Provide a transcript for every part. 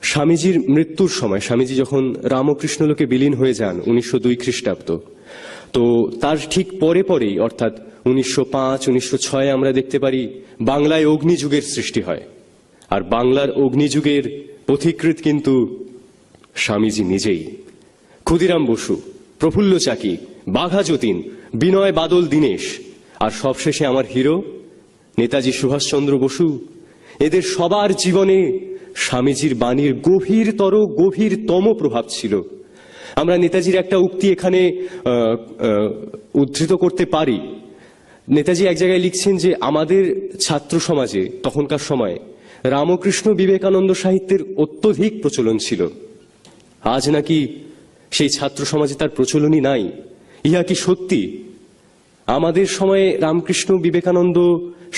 স্বামীজির মৃত্যুর সময় স্বামীজি যখন রামকৃষ্ণ লোকে বিলীন হয়ে যান 1902 খ্রিস্টাব্দ, তো তার ঠিক পরে পরেই অর্থাৎ 1905 1906 আমরা দেখতে পারি বাংলায় অগ্নিযুগের সৃষ্টি হয়। আর বাংলার অগ্নিযুগের পথিকৃৎ কিন্তু স্বামীজি নিজেই। ক্ষুদিরাম বসু, প্রফুল্ল চাকি, বাঘা যতীন, বিনয় বাদল দীনেশ, আর সবশেষে আমার হিরো নেতাজি সুভাষচন্দ্র বসু, এদের সবার জীবনে স্বামীজির বাণীর গভীরতম প্রভাব ছিল। আমরা নেতাজির একটা উক্তি এখানে উদ্ধৃত করতে পারি। নেতাজি এক জায়গায় লিখছেন যে আমাদের ছাত্র সমাজে তখনকার সময় রামকৃষ্ণ বিবেকানন্দ সাহিত্যের অত্যধিক প্রচলন ছিল। আজ নাকি সেই ছাত্র সমাজে তার প্রচলনই নাই। ইহা কি সত্যি? আমাদের সময়ে রামকৃষ্ণ বিবেকানন্দ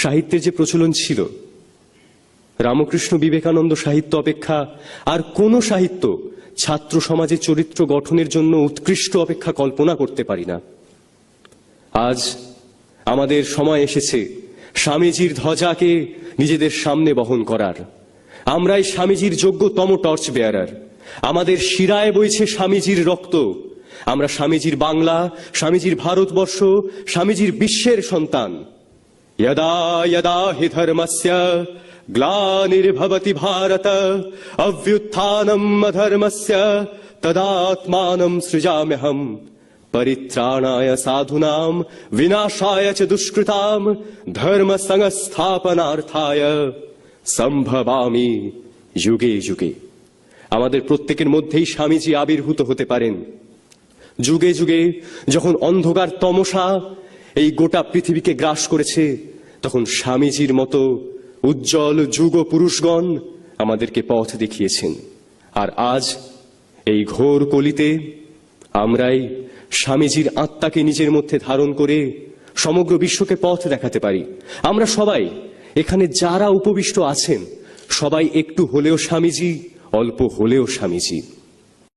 সাহিত্যের যে প্রচলন ছিল, রামকৃষ্ণ বিবেকানন্দ সাহিত্য অপেক্ষা আর কোন সাহিত্য ছাত্র সমাজের চরিত্র গঠনের জন্য উৎকৃষ্ট অপেক্ষা কল্পনা করতে পারি না। আজ আমাদের সময় এসেছে স্বামীজির ধ্বজাকে নিজেদের সামনে বহন করার। আমরাই স্বামীজির যোগ্যতম টর্চ বেয়ারার। আমাদের শিরায় বইছে স্বামীজির রক্ত। আমরা স্বামীজির বাংলা, স্বামীজির ভারতবর্ষ, স্বামীজির বিশ্বের সন্তান। यदा यदा हि धर्मस्य ग्लानिर्भवति भारत अभ्युत्थानम् अधर्मस्य तदात्मानं सृजाम्यहम् परित्राणाय साधूनां विनाशाय च दुष्कृतां धर्म संस्थापनार्थाय সম্ভবামি যুগে যুগে। আমাদের প্রত্যেকের মধ্যেই স্বামীজি আবির্ভূত হতে পারেন। যুগে যুগে যখন অন্ধকার তমসা এই গোটা পৃথিবীকে গ্রাস করেছে, তখন স্বামীজির মতো উজ্জ্বল যুগ পুরুষগণ আমাদেরকে পথ দেখিয়েছেন। আর আজ এই ঘোর কলিতে আমরাই স্বামীজির আত্মাকে নিজের মধ্যে ধারণ করে সমগ্র বিশ্বকে পথ দেখাতে পারি। আমরা সবাই এখানে যারা উপবিষ্ট আছেন, সবাই একটু হলেও স্বামীজি, অল্প হলেও স্বামীজি।